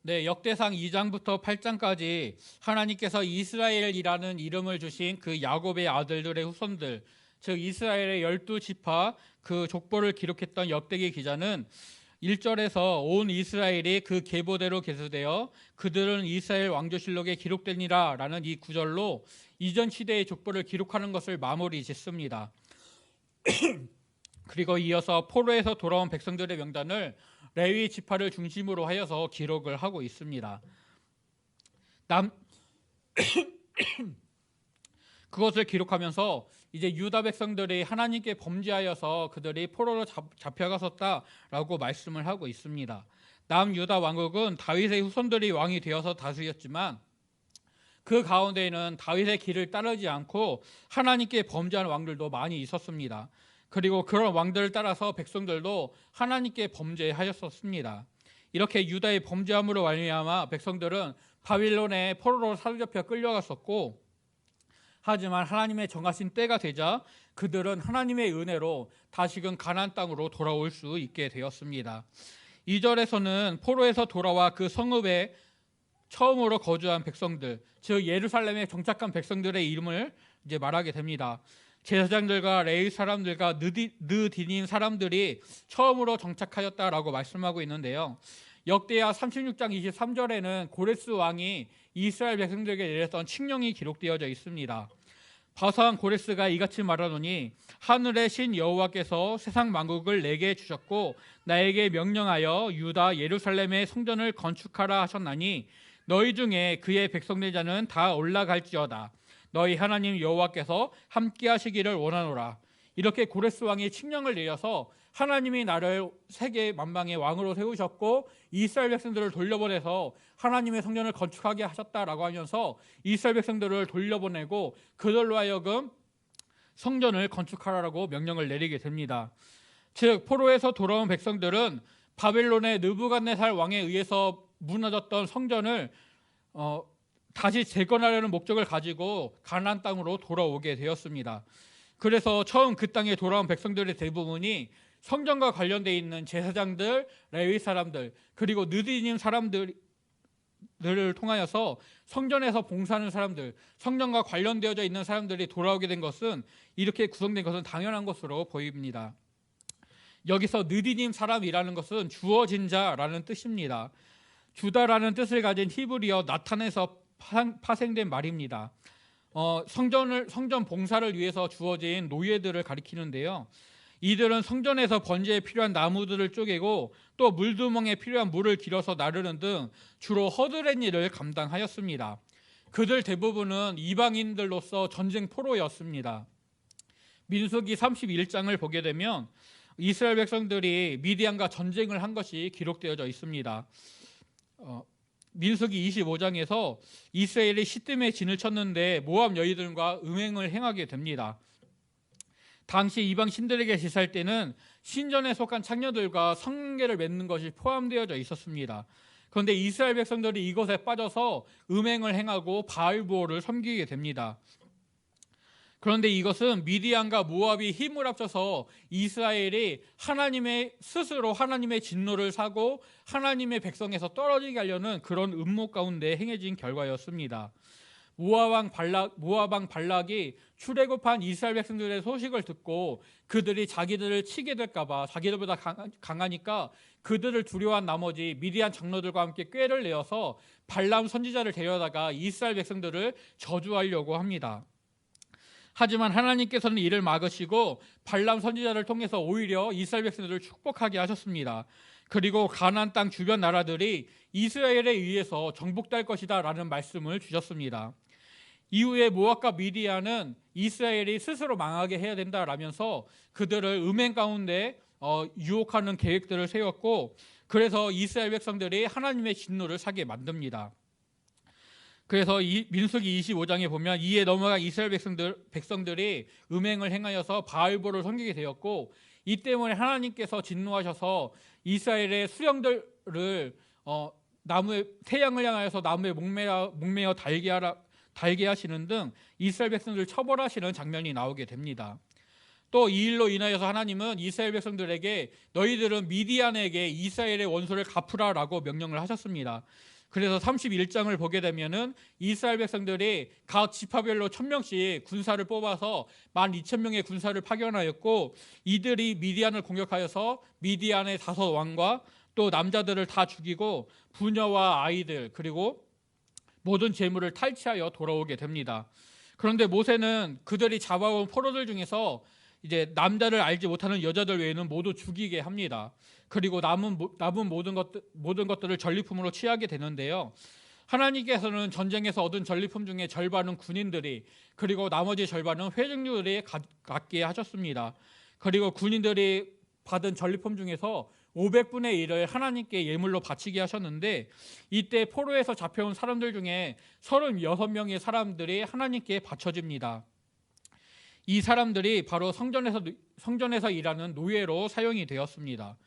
네, 역대상 2장부터 8장까지 하나님께서 이스라엘이라는 이름을 주신 그 야곱의 아들들의 후손들, 즉 이스라엘의 12지파 그 족보를 기록했던 역대기 기자는 1절에서 온 이스라엘이 그 계보대로 계수되어 그들은 이스라엘 왕조실록에 기록되니라 라는 이 구절로 이전 시대의 족보를 기록하는 것을 마무리 짓습니다. 그리고 이어서 포로에서 돌아온 백성들의 명단을 레위 지파를 중심으로 하여서 기록을 하고 있습니다. 그것을 기록하면서 이제 유다 백성들이 하나님께 범죄하여서 그들이 포로로 잡혀갔었다라고 말씀을 하고 있습니다. 남유다 왕국은 다윗의 후손들이 왕이 되어서 다스렸지만 그 가운데에는 다윗의 길을 따르지 않고 하나님께 범죄한 왕들도 많이 있었습니다. 그리고 그런 왕들을 따라서 백성들도 하나님께 범죄하였었습니다. 이렇게 유다의 범죄함으로 말미암아 백성들은 바빌론에 포로로 사로잡혀 끌려갔었고, 하지만 하나님의 정하신 때가 되자 그들은 하나님의 은혜로 다시금 가나안 땅으로 돌아올 수 있게 되었습니다. 2절에서는 포로에서 돌아와 그 성읍에 처음으로 거주한 백성들, 즉 예루살렘에 정착한 백성들의 이름을 이제 말하게 됩니다. 제사장들과 레위 사람들과 느디님 사람들이 처음으로 정착하였다라고 말씀하고 있는데요. 역대하 36장 23절에는 고레스 왕이 이스라엘 백성들에게 내렸던 칙령이 기록되어져 있습니다. 바사왕 고레스가 이같이 말하노니 하늘의 신 여호와께서 세상 만국을 내게 주셨고 나에게 명령하여 유다 예루살렘의 성전을 건축하라 하셨나니 너희 중에 그의 백성된 자는 다 올라갈지어다. 너희 하나님 여호와께서 함께 하시기를 원하노라. 이렇게 고레스 왕이 칙령을 내려서 하나님이 나를 세계 만방의 왕으로 세우셨고 이스라엘 백성들을 돌려보내서 하나님의 성전을 건축하게 하셨다라고 하면서 이스라엘 백성들을 돌려보내고 그들로 하여금 성전을 건축하라고 명령을 내리게 됩니다. 즉 포로에서 돌아온 백성들은 바벨론의 느부갓네살 왕에 의해서 무너졌던 성전을 다시 재건하려는 목적을 가지고 가나안 땅으로 돌아오게 되었습니다. 그래서 처음 그 땅에 돌아온 백성들의 대부분이 성전과 관련되어 있는 제사장들, 레위 사람들, 그리고 느디님 사람들을 통하여서 성전에서 봉사하는 사람들, 성전과 관련되어져 있는 사람들이 돌아오게 된 것은, 이렇게 구성된 것은 당연한 것으로 보입니다. 여기서 느디님 사람이라는 것은 주어진 자라는 뜻입니다. 주다라는 뜻을 가진 히브리어 나탄에서 파생된 말입니다. 성전 봉사를 위해서 주어진 노예들을 가리키는데요. 이들은 성전에서 번제에 필요한 나무들을 쪼개고 또 물두멍에 필요한 물을 길어서 나르는 등 주로 허드렛 일을 감당하였습니다. 그들 대부분은 이방인들로서 전쟁 포로였습니다. 민수기 31장을 보게 되면 이스라엘 백성들이 미디안과 전쟁을 한 것이 기록되어져 있습니다. 민수기 25장에서 이스라엘이 시딤에 진을 쳤는데 모압 여인들과 음행을 행하게 됩니다. 당시 이방 신들에게 제사할 때는 신전에 속한 창녀들과 성관계를 맺는 것이 포함되어져 있었습니다. 그런데 이스라엘 백성들이 이것에 빠져서 음행을 행하고 바알보를 섬기게 됩니다. 그런데 이것은 미디안과 모압이 힘을 합쳐서 이스라엘이 스스로 하나님의 진노를 사고 하나님의 백성에서 떨어지게 하려는 그런 음모 가운데 행해진 결과였습니다. 모압 왕 발락이 출애굽한 이스라엘 백성들의 소식을 듣고 그들이 자기들을 치게 될까봐, 자기들보다 강하니까 그들을 두려워한 나머지 미디안 장로들과 함께 꾀를 내어서 발람 선지자를 데려다가 이스라엘 백성들을 저주하려고 합니다. 하지만 하나님께서는 이를 막으시고 발람 선지자를 통해서 오히려 이스라엘 백성들을 축복하게 하셨습니다. 그리고 가나안 땅 주변 나라들이 이스라엘에 의해서 정복될 것이다 라는 말씀을 주셨습니다. 이후에 모압과 미디안은 이스라엘이 스스로 망하게 해야 된다라면서 그들을 음행 가운데 유혹하는 계획들을 세웠고, 그래서 이스라엘 백성들이 하나님의 진노를 사게 만듭니다. 그래서 민수기 25장에 보면 이에 넘어간 이스라엘 백성들이 음행을 행하여서 바알보를 섬기게 되었고, 이 때문에 하나님께서 진노하셔서 이스라엘의 수령들을 태양을 향하여서 나무에 목매어 달게 하시는 등 이스라엘 백성들을 처벌하시는 장면이 나오게 됩니다. 또 이 일로 인하여서 하나님은 이스라엘 백성들에게 너희들은 미디안에게 이스라엘의 원수를 갚으라라고 명령을 하셨습니다. 그래서 31장을 보게 되면은 이스라엘 백성들이 각 지파별로 1000명씩 군사를 뽑아서 12,000명의 군사를 파견하였고, 이들이 미디안을 공격하여서 미디안의 5 왕과 또 남자들을 다 죽이고 부녀와 아이들 그리고 모든 재물을 탈취하여 돌아오게 됩니다. 그런데 모세는 그들이 잡아온 포로들 중에서 이제 남자를 알지 못하는 여자들 외에는 모두 죽이게 합니다. 그리고 남은 모든 것들을 전리품으로 취하게 되는데요. 하나님께서는 전쟁에서 얻은 전리품 중에 절반은 군인들이, 그리고 나머지 절반은 회중들이 갖게 하셨습니다. 그리고 군인들이 받은 전리품 중에서 500분의 1을 하나님께 예물로 바치게 하셨는데, 이때 포로에서 잡혀온 사람들 중에 36명의 사람들이 하나님께 바쳐집니다. 이 사람들이 바로 성전에서 일하는 노예로 사용이 되었습니다.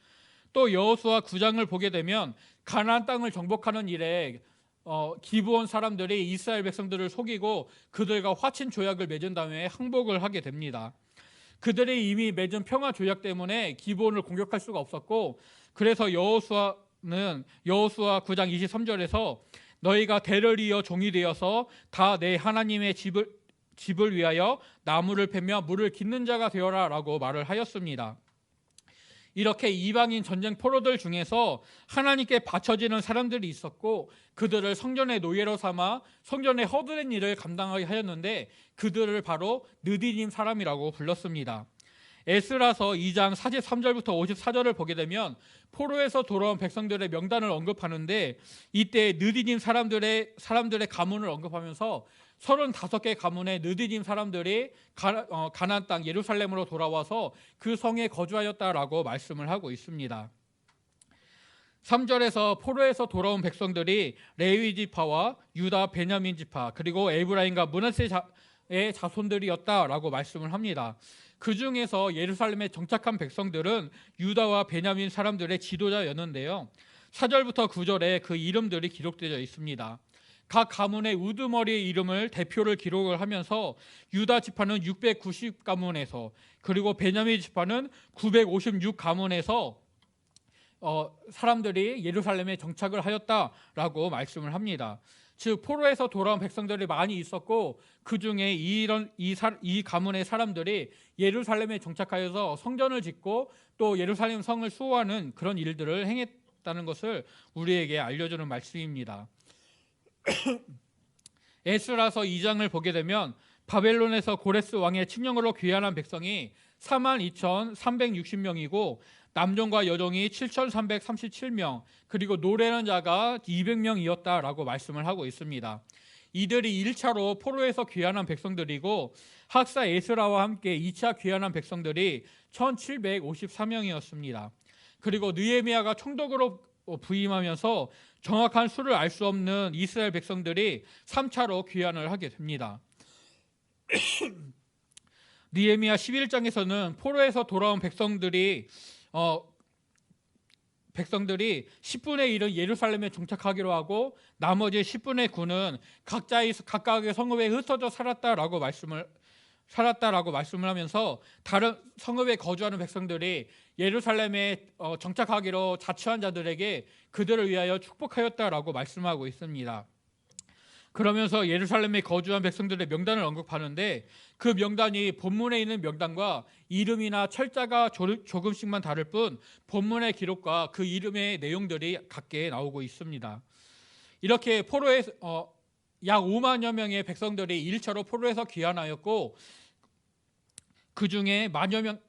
또 여호수아 9장을 보게 되면 가나안 땅을 정복하는 일에 기브온 사람들이 이스라엘 백성들을 속이고 그들과 화친 조약을 맺은 다음에 항복을 하게 됩니다. 그들이 이미 맺은 평화 조약 때문에 기브온을 공격할 수가 없었고, 그래서 여호수아 9장 23절에서 너희가 대를 이어 종이 되어서 다 내 하나님의 집을 위하여 나무를 패며 물을 깃는 자가 되어라 라고 말을 하였습니다. 이렇게 이방인 전쟁 포로들 중에서 하나님께 바쳐지는 사람들이 있었고, 그들을 성전의 노예로 삼아 성전의 허드렛 일을 감당하게 하였는데, 그들을 바로 느디님 사람이라고 불렀습니다. 에스라서 2장 43절부터 54절을 보게 되면 포로에서 돌아온 백성들의 명단을 언급하는데, 이때 느디님 사람들의 가문을 언급하면서 35개 가문의 느디님 사람들이 가나안 땅 예루살렘으로 돌아와서 그 성에 거주하였다라고 말씀을 하고 있습니다. 3절에서 포로에서 돌아온 백성들이 레위 지파와 유다 베냐민 지파 그리고 에브라임과 므낫세의 자손들이었다라고 말씀을 합니다. 그 중에서 예루살렘에 정착한 백성들은 유다와 베냐민 사람들의 지도자였는데요. 4절부터 9절에 그 이름들이 기록되어 있습니다. 각 가문의 우두머리의 이름을 대표를 기록을 하면서 유다 지파는 690가문에서 그리고 베냐민 지파는 956가문에서 사람들이 예루살렘에 정착을 하였다라고 말씀을 합니다. 즉 포로에서 돌아온 백성들이 많이 있었고, 그 중에 이 가문의 사람들이 예루살렘에 정착하여서 성전을 짓고 또 예루살렘 성을 수호하는 그런 일들을 행했다는 것을 우리에게 알려주는 말씀입니다. 에스라서 2장을 보게 되면 바벨론에서 고레스 왕의 칙령으로 귀환한 백성이 42,360명이고 남종과 여종이 7,337명, 그리고 노래하는 자가 200명이었다라고 말씀을 하고 있습니다. 이들이 1차로 포로에서 귀환한 백성들이고, 학사 에스라와 함께 2차 귀환한 백성들이 1,754명이었습니다. 그리고 느헤미야가 총독으로 부임하면서 정확한 수를 알 수 없는 이스라엘 백성들이 3차로 귀환을 하게 됩니다. 느헤미야 11장에서는 포로에서 돌아온 백성들이 10분의 1은 예루살렘에 정착하기로 하고, 나머지 10분의 9는 각각의 성읍에 흩어져 살았다라고 말씀을 하면서 다른 성읍에 거주하는 백성들이 예루살렘에 정착하기로 자처한 자들에게 그들을 위하여 축복하였다라고 말씀하고 있습니다. 그러면서 예루살렘에 거주한 백성들의 명단을 언급하는데, 그 명단이 본문에 있는 명단과 이름이나 철자가 조금씩만 다를 뿐 본문의 기록과 그 이름의 내용들이 같게 나오고 있습니다. 이렇게 포로에서 약 5만여 명의 백성들이 1차로 포로에서 귀환하였고, 그 중에 만여 명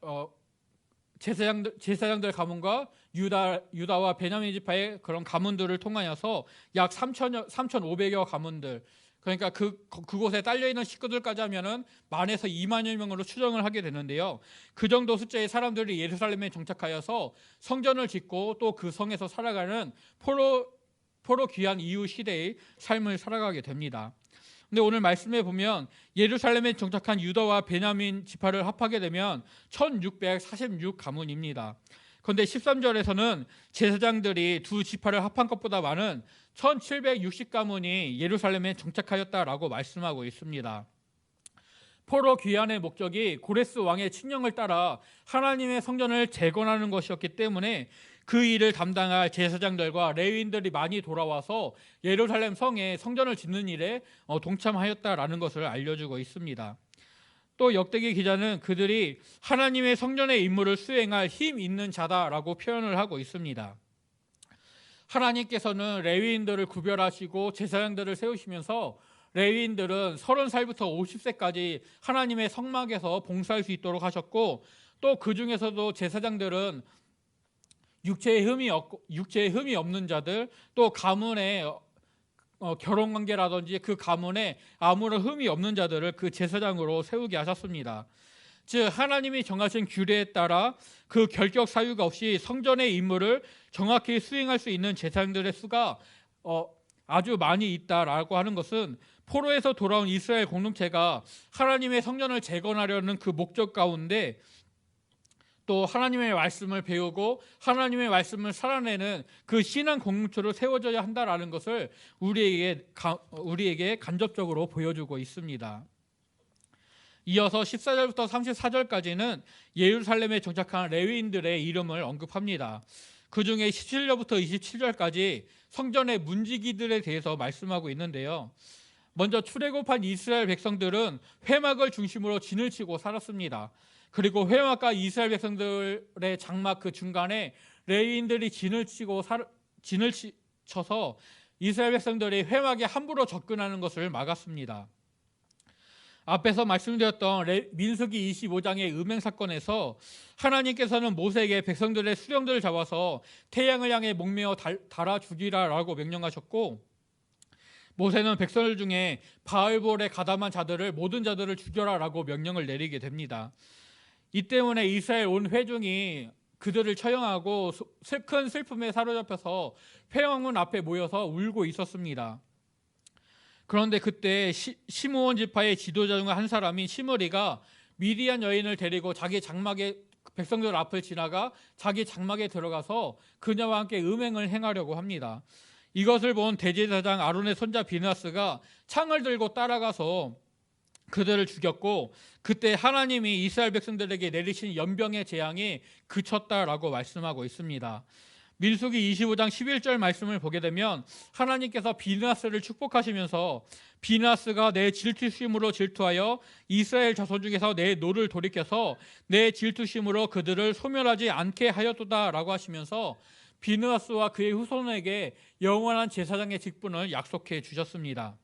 제사장들 가문과 유다와 베냐민 지파의 그런 가문들을 통하여서 약 3,500여 가문들, 그러니까 그곳에 딸려 있는 식구들까지 하면은 10,000에서 20,000여 명으로 추정을 하게 되는데요. 그 정도 숫자의 사람들이 예루살렘에 정착하여서 성전을 짓고 또 그 성에서 살아가는 포로 귀환 이후 시대의 삶을 살아가게 됩니다. 근데 오늘 말씀에 보면 예루살렘에 정착한 유다와 베냐민 지파를 합하게 되면 1,646가문입니다. 그런데 13절에서는 제사장들이 두 지파를 합한 것보다 많은 1,760가문이 예루살렘에 정착하였다라고 말씀하고 있습니다. 포로 귀환의 목적이 고레스 왕의 칙령을 따라 하나님의 성전을 재건하는 것이었기 때문에 그 일을 담당할 제사장들과 레위인들이 많이 돌아와서 예루살렘 성에 성전을 짓는 일에 동참하였다라는 것을 알려주고 있습니다. 또 역대기 기자는 그들이 하나님의 성전의 임무를 수행할 힘 있는 자다라고 표현을 하고 있습니다. 하나님께서는 레위인들을 구별하시고 제사장들을 세우시면서 레위인들은 30살부터 50세까지 하나님의 성막에서 봉사할 수 있도록 하셨고, 또 그 중에서도 제사장들은 육체의 흠이 없는 자들, 또 가문의 결혼관계라든지 그 가문에 아무런 흠이 없는 자들을 그 제사장으로 세우게 하셨습니다. 즉 하나님이 정하신 규례에 따라 그 결격 사유가 없이 성전의 임무를 정확히 수행할 수 있는 제사장들의 수가 아주 많이 있다라고 하는 것은 포로에서 돌아온 이스라엘 공동체가 하나님의 성전을 재건하려는 그 목적 가운데 또 하나님의 말씀을 배우고 하나님의 말씀을 살아내는 그 신앙 공동체로 세워져야 한다라는 것을 우리에게 간접적으로 보여주고 있습니다. 이어서 14절부터 34절까지는 예루살렘에 정착한 레위인들의 이름을 언급합니다. 그 중에 17절부터 27절까지 성전의 문지기들에 대해서 말씀하고 있는데요. 먼저 출애굽한 이스라엘 백성들은 회막을 중심으로 진을 치고 살았습니다. 그리고 회막과 이스라엘 백성들의 장막 그 중간에 레위인들이 진을 쳐서 이스라엘 백성들이 회막에 함부로 접근하는 것을 막았습니다. 앞에서 말씀드렸던 민수기 25장의 음행 사건에서 하나님께서는 모세에게 백성들의 수령들을 잡아서 태양을 향해 목매어 달아 죽이라라고 명령하셨고, 모세는 백성들 중에 바알볼에 가담한 모든 자들을 죽여라라고 명령을 내리게 됩니다. 이 때문에 이스라엘 온 회중이 그들을 처형하고 큰 슬픔에 사로잡혀서 회왕문 앞에 모여서 울고 있었습니다. 그런데 그때 시므온 지파의 지도자 중 한 사람인 시므리가 미디안 여인을 데리고 백성들 앞을 지나가 자기 장막에 들어가서 그녀와 함께 음행을 행하려고 합니다. 이것을 본 대제사장 아론의 손자 비느하스가 창을 들고 따라가서 그들을 죽였고, 그때 하나님이 이스라엘 백성들에게 내리신 연병의 재앙이 그쳤다라고 말씀하고 있습니다. 민수기 25장 11절 말씀을 보게 되면 하나님께서 비느하스를 축복하시면서 비느하스가 내 질투심으로 질투하여 이스라엘 자손 중에서 내 노를 돌이켜서 내 질투심으로 그들을 소멸하지 않게 하였도다라고 하시면서 비느하스와 그의 후손에게 영원한 제사장의 직분을 약속해 주셨습니다.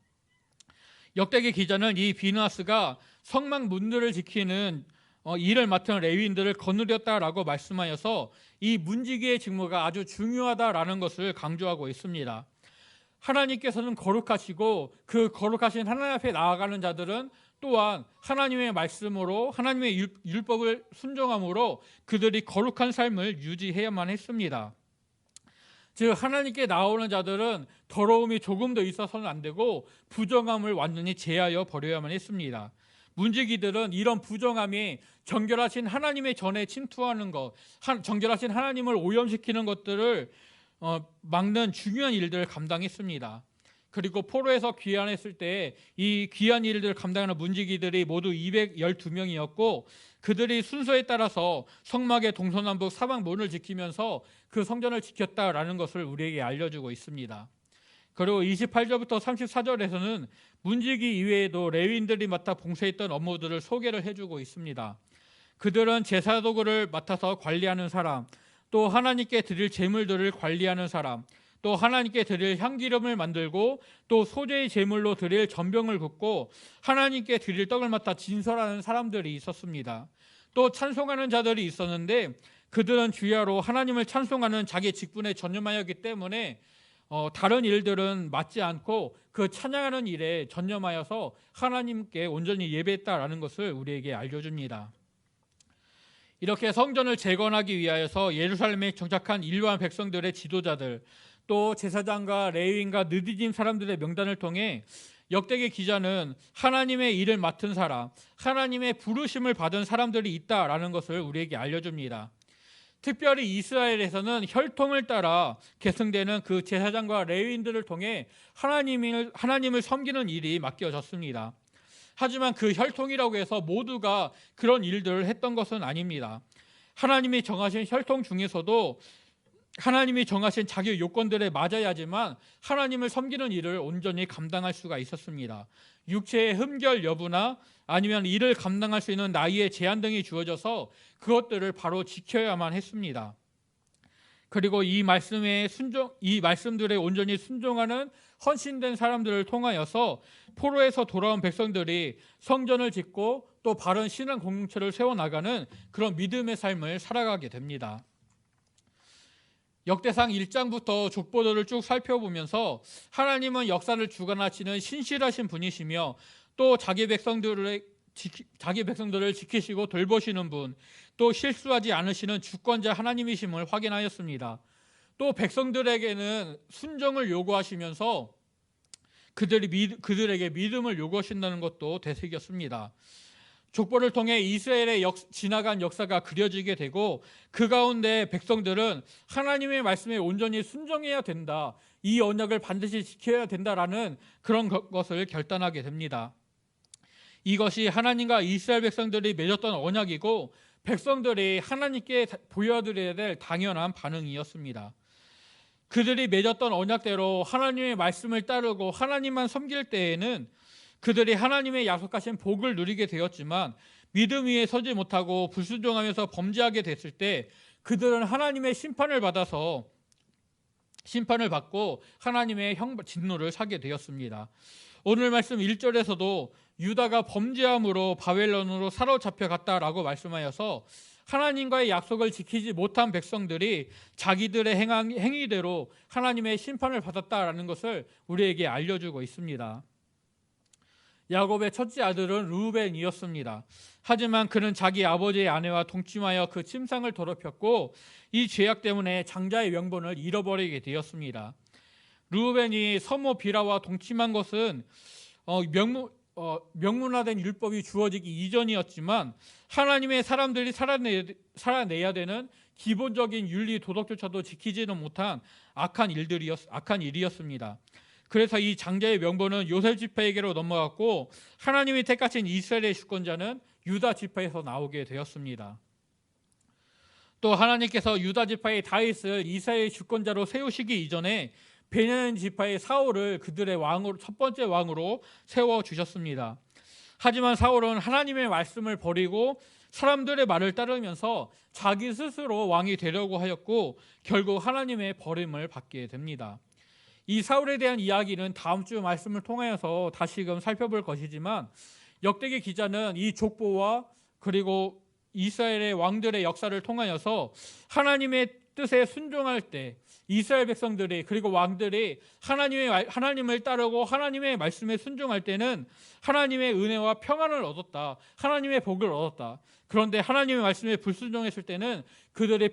역대기 기자는 이 비느하스가 성막 문들을 지키는 일을 맡은 레위인들을 거느렸다라고 말씀하여서 이 문지기의 직무가 아주 중요하다라는 것을 강조하고 있습니다. 하나님께서는 거룩하시고 그 거룩하신 하나님 앞에 나아가는 자들은 또한 하나님의 말씀으로 하나님의 율법을 순종함으로 그들이 거룩한 삶을 유지해야만 했습니다. 즉 하나님께 나오는 자들은 더러움이 조금 더 있어서는 안 되고 부정함을 완전히 제하여 버려야만 했습니다. 문지기들은 이런 부정함이 정결하신 하나님의 전에 침투하는 것, 정결하신 하나님을 오염시키는 것들을 막는 중요한 일들을 감당했습니다. 그리고 포로에서 귀환했을 때 이 귀한 일들을 감당하는 문지기들이 모두 212명이었고 그들이 순서에 따라서 성막의 동서남북 사방 문을 지키면서 그 성전을 지켰다라는 것을 우리에게 알려주고 있습니다. 그리고 28절부터 34절에서는 문지기 이외에도 레위인들이 맡아 봉사했던 업무들을 소개를 해주고 있습니다. 그들은 제사 도구를 맡아서 관리하는 사람, 또 하나님께 드릴 제물들을 관리하는 사람, 또 하나님께 드릴 향기름을 만들고 또 소재의 제물로 드릴 전병을 굽고 하나님께 드릴 떡을 맡아 진설하는 사람들이 있었습니다. 또 찬송하는 자들이 있었는데 그들은 주야로 하나님을 찬송하는 자기 직분에 전념하였기 때문에 다른 일들은 맡지 않고 그 찬양하는 일에 전념하여서 하나님께 온전히 예배했다라는 것을 우리에게 알려줍니다. 이렇게 성전을 재건하기 위하여서 예루살렘에 정착한 일반 백성들의 지도자들, 또 제사장과 레위인과 느디짐 사람들의 명단을 통해 역대기 기자는 하나님의 일을 맡은 사람, 하나님의 부르심을 받은 사람들이 있다라는 것을 우리에게 알려줍니다. 특별히 이스라엘에서는 혈통을 따라 계승되는 그 제사장과 레위인들을 통해 하나님을 섬기는 일이 맡겨졌습니다. 하지만 그 혈통이라고 해서 모두가 그런 일들을 했던 것은 아닙니다. 하나님이 정하신 혈통 중에서도 하나님이 정하신 자기 요건들에 맞아야지만 하나님을 섬기는 일을 온전히 감당할 수가 있었습니다. 육체의 흠결 여부나 아니면 일을 감당할 수 있는 나이의 제한 등이 주어져서 그것들을 바로 지켜야만 했습니다. 그리고 이 말씀들에 온전히 순종하는 헌신된 사람들을 통하여서 포로에서 돌아온 백성들이 성전을 짓고 또 바른 신앙 공동체를 세워나가는 그런 믿음의 삶을 살아가게 됩니다. 역대상 1장부터 족보들을 쭉 살펴보면서 하나님은 역사를 주관하시는 신실하신 분이시며 또 자기 백성들을 지키시고 돌보시는 분, 또 실수하지 않으시는 주권자 하나님이심을 확인하였습니다. 또 백성들에게는 순종을 요구하시면서 그들에게 믿음을 요구하신다는 것도 되새겼습니다. 족보를 통해 이스라엘의 지나간 역사가 그려지게 되고 그 가운데 백성들은 하나님의 말씀에 온전히 순종해야 된다, 이 언약을 반드시 지켜야 된다라는 그런 것을 결단하게 됩니다. 이것이 하나님과 이스라엘 백성들이 맺었던 언약이고 백성들이 하나님께 보여드려야 될 당연한 반응이었습니다. 그들이 맺었던 언약대로 하나님의 말씀을 따르고 하나님만 섬길 때에는 그들이 하나님의 약속하신 복을 누리게 되었지만 믿음 위에 서지 못하고 불순종하면서 범죄하게 됐을 때 그들은 하나님의 심판을 받고 하나님의 진노를 사게 되었습니다. 오늘 말씀 1절에서도 유다가 범죄함으로 바벨론으로 사로잡혀 갔다라고 말씀하여서 하나님과의 약속을 지키지 못한 백성들이 자기들의 행위대로 하나님의 심판을 받았다라는 것을 우리에게 알려주고 있습니다. 야곱의 첫째 아들은 르우벤이었습니다. 하지만 그는 자기 아버지의 아내와 동침하여 그 침상을 더럽혔고 이 죄악 때문에 장자의 명분을 잃어버리게 되었습니다. 르우벤이 서모 비라와 동침한 것은 명문화된 율법이 주어지기 이전이었지만 하나님의 사람들이 살아내야 되는 기본적인 윤리 도덕조차도 지키지는 못한 악한 일이었습니다. 그래서 이 장자의 명분은 요셉 지파에게로 넘어갔고 하나님이 택하신 이스라엘의 주권자는 유다 지파에서 나오게 되었습니다. 또 하나님께서 유다 지파의 다윗을 이스라엘의 주권자로 세우시기 이전에 베냐민 지파의 사울을 그들의 첫 번째 왕으로 세워주셨습니다. 하지만 사울은 하나님의 말씀을 버리고 사람들의 말을 따르면서 자기 스스로 왕이 되려고 하였고 결국 하나님의 버림을 받게 됩니다. 이 사울에 대한 이야기는 다음 주 말씀을 통하여서 다시금 살펴볼 것이지만 역대기 기자는 이 족보와 그리고 이스라엘의 왕들의 역사를 통하여서 하나님의 뜻에 순종할 때 이스라엘 백성들이 그리고 왕들이 하나님을 따르고 하나님의 말씀에 순종할 때는 하나님의 은혜와 평안을 얻었다, 하나님의 복을 얻었다. 그런데 하나님의 말씀에 불순종했을 때는 그들이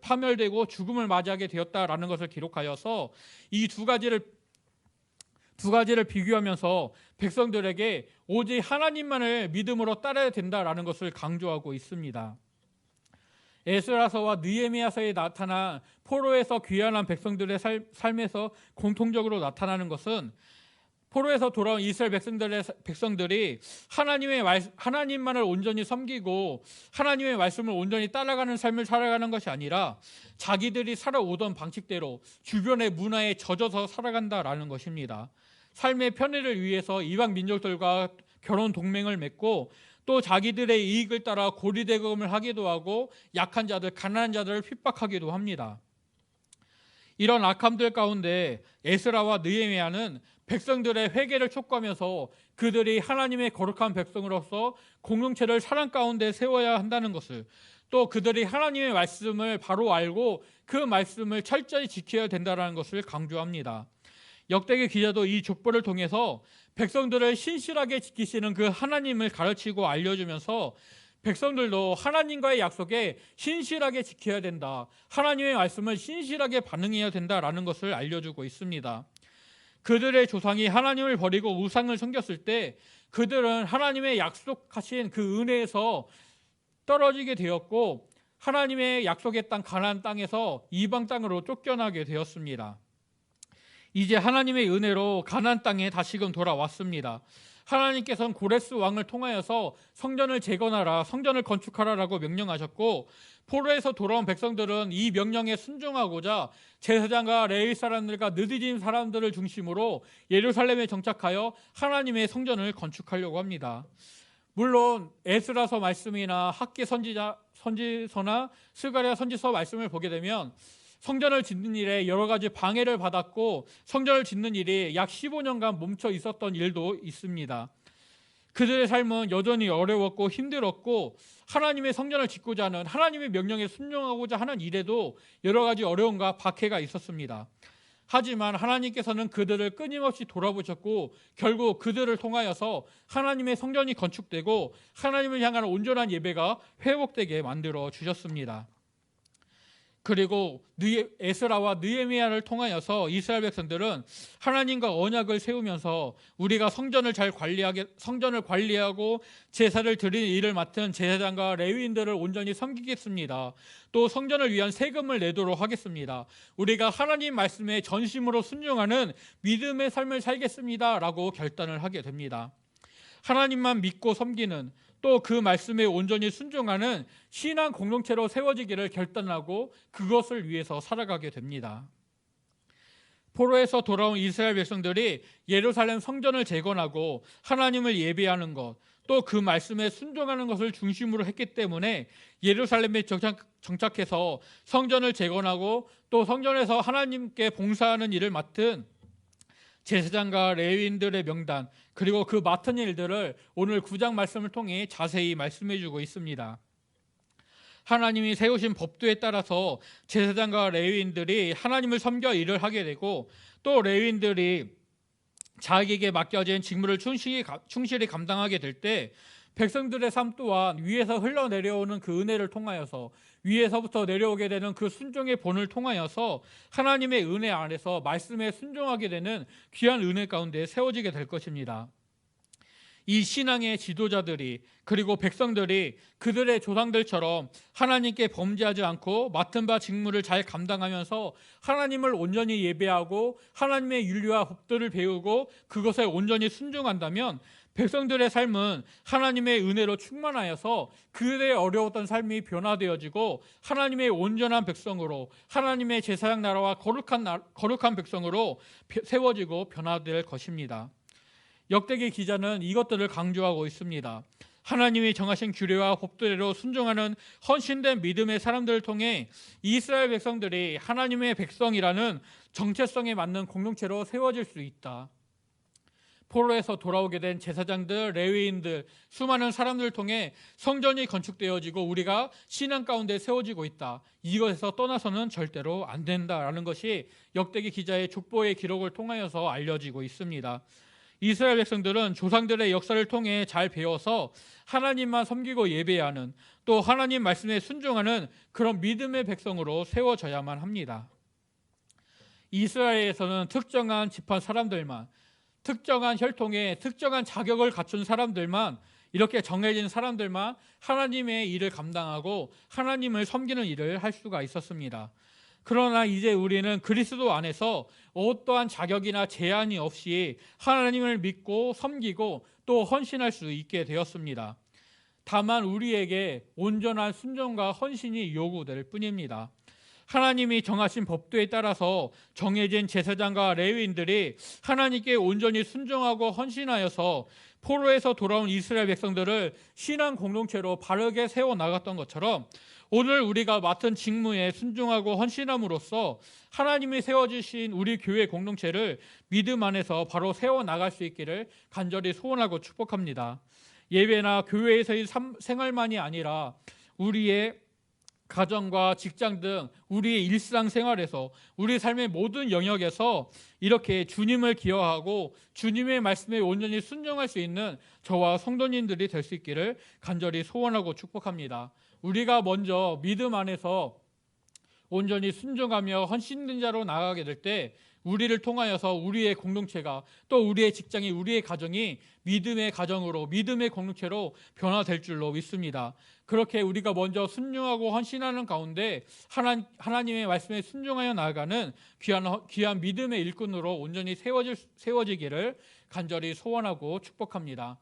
파멸되고 죽음을 맞이하게 되었다라는 것을 기록하여서 이 두 가지를 비교하면서 백성들에게 오직 하나님만을 믿음으로 따라야 된다라는 것을 강조하고 있습니다. 에스라서와 느헤미야서에 나타난 포로에서 귀환한 백성들의 삶에서 공통적으로 나타나는 것은 포로에서 돌아온 이스라엘 백성들이 하나님만을 온전히 섬기고 하나님의 말씀을 온전히 따라가는 삶을 살아가는 것이 아니라 자기들이 살아오던 방식대로 주변의 문화에 젖어서 살아간다라는 것입니다. 삶의 편의를 위해서 이방 민족들과 결혼 동맹을 맺고 또 자기들의 이익을 따라 고리대금을 하기도 하고 약한 자들, 가난한 자들을 핍박하기도 합니다. 이런 악함들 가운데 에스라와 느헤미야는 백성들의 회개를 촉구하면서 그들이 하나님의 거룩한 백성으로서 공동체를 사랑 가운데 세워야 한다는 것을, 또 그들이 하나님의 말씀을 바로 알고 그 말씀을 철저히 지켜야 된다는 것을 강조합니다. 역대기 기자도 이 족보를 통해서 백성들을 신실하게 지키시는 그 하나님을 가르치고 알려주면서 백성들도 하나님과의 약속에 신실하게 지켜야 된다, 하나님의 말씀을 신실하게 반응해야 된다라는 것을 알려주고 있습니다. 그들의 조상이 하나님을 버리고 우상을 섬겼을 때 그들은 하나님의 약속하신 그 은혜에서 떨어지게 되었고 하나님의 약속의 땅 가나안 땅에서 이방 땅으로 쫓겨나게 되었습니다. 이제 하나님의 은혜로 가나안 땅에 다시금 돌아왔습니다. 하나님께서는 고레스 왕을 통하여서 성전을 재건하라, 성전을 건축하라라고 명령하셨고, 포로에서 돌아온 백성들은 이 명령에 순종하고자 제사장과 레위 사람들과 느디dim 사람들을 중심으로 예루살렘에 정착하여 하나님의 성전을 건축하려고 합니다. 물론 에스라서 말씀이나 학개 선지서나 스가랴 선지서 말씀을 보게 되면 성전을 짓는 일에 여러 가지 방해를 받았고, 성전을 짓는 일이 약 15년간 멈춰 있었던 일도 있습니다. 그들의 삶은 여전히 어려웠고 힘들었고, 하나님의 성전을 짓고자 하는, 하나님의 명령에 순종하고자 하는 일에도 여러 가지 어려움과 박해가 있었습니다. 하지만 하나님께서는 그들을 끊임없이 돌아보셨고, 결국 그들을 통하여서 하나님의 성전이 건축되고 하나님을 향한 온전한 예배가 회복되게 만들어 주셨습니다. 그리고 에스라와 느헤미야를 통하여서 이스라엘 백성들은 하나님과 언약을 세우면서 우리가 성전을 관리하고 제사를 드리는 일을 맡은 제사장과 레위인들을 온전히 섬기겠습니다. 또 성전을 위한 세금을 내도록 하겠습니다. 우리가 하나님 말씀에 전심으로 순종하는 믿음의 삶을 살겠습니다 라고 결단을 하게 됩니다. 하나님만 믿고 섬기는, 또 그 말씀에 온전히 순종하는 신앙 공동체로 세워지기를 결단하고 그것을 위해서 살아가게 됩니다. 포로에서 돌아온 이스라엘 백성들이 예루살렘 성전을 재건하고 하나님을 예배하는 것, 또 그 말씀에 순종하는 것을 중심으로 했기 때문에 예루살렘에 정착해서 성전을 재건하고 또 성전에서 하나님께 봉사하는 일을 맡은 제사장과 레위인들의 명단, 그리고 그 맡은 일들을 오늘 9장 말씀을 통해 자세히 말씀해 주고 있습니다. 하나님이 세우신 법도에 따라서 제사장과 레위인들이 하나님을 섬겨 일을 하게 되고, 또 레위인들이 자기에게 맡겨진 직무를 충실히 감당하게 될 때 백성들의 삶 또한 위에서 흘러내려오는 그 은혜를 통하여서, 위에서부터 내려오게 되는 그 순종의 본을 통하여서 하나님의 은혜 안에서 말씀에 순종하게 되는 귀한 은혜 가운데 세워지게 될 것입니다. 이 신앙의 지도자들이, 그리고 백성들이 그들의 조상들처럼 하나님께 범죄하지 않고 맡은 바 직무를 잘 감당하면서 하나님을 온전히 예배하고 하나님의 윤리와 법들을 배우고 그것에 온전히 순종한다면 백성들의 삶은 하나님의 은혜로 충만하여서 그들의 어려웠던 삶이 변화되어지고 하나님의 온전한 백성으로, 하나님의 제사장 나라와 거룩한 백성으로 세워지고 변화될 것입니다. 역대기 기자는 이것들을 강조하고 있습니다. 하나님이 정하신 규례와 법대로 순종하는 헌신된 믿음의 사람들을 통해 이스라엘 백성들이 하나님의 백성이라는 정체성에 맞는 공동체로 세워질 수 있다. 포로에서 돌아오게 된 제사장들, 레위인들, 수많은 사람들을 통해 성전이 건축되어지고 우리가 신앙 가운데 세워지고 있다. 이것에서 떠나서는 절대로 안 된다라는 것이 역대기 기자의 족보의 기록을 통하여서 알려지고 있습니다. 이스라엘 백성들은 조상들의 역사를 통해 잘 배워서 하나님만 섬기고 예배하는, 또 하나님 말씀에 순종하는 그런 믿음의 백성으로 세워져야만 합니다. 이스라엘에서는 특정한 지파 사람들만, 특정한 혈통에 특정한 자격을 갖춘 사람들만, 이렇게 정해진 사람들만 하나님의 일을 감당하고 하나님을 섬기는 일을 할 수가 있었습니다. 그러나 이제 우리는 그리스도 안에서 어떠한 자격이나 제한이 없이 하나님을 믿고 섬기고 또 헌신할 수 있게 되었습니다. 다만 우리에게 온전한 순종과 헌신이 요구될 뿐입니다. 하나님이 정하신 법도에 따라서 정해진 제사장과 레위인들이 하나님께 온전히 순종하고 헌신하여서 포로에서 돌아온 이스라엘 백성들을 신앙 공동체로 바르게 세워나갔던 것처럼 오늘 우리가 맡은 직무에 순종하고 헌신함으로써 하나님이 세워주신 우리 교회 공동체를 믿음 안에서 바로 세워나갈 수 있기를 간절히 소원하고 축복합니다. 예배나 교회에서의 생활만이 아니라 우리의 가정과 직장 등 우리의 일상생활에서, 우리 삶의 모든 영역에서 이렇게 주님을 기여하고 주님의 말씀에 온전히 순종할 수 있는 저와 성도님들이 될 수 있기를 간절히 소원하고 축복합니다. 우리가 먼저 믿음 안에서 온전히 순종하며 헌신된 자로 나아가게 될 때 우리를 통하여서 우리의 공동체가, 또 우리의 직장이, 우리의 가정이 믿음의 가정으로, 믿음의 공동체로 변화될 줄로 믿습니다. 그렇게 우리가 먼저 순종하고 헌신하는 가운데 하나님의 말씀에 순종하여 나아가는 귀한 믿음의 일꾼으로 온전히 세워지기를 간절히 소원하고 축복합니다.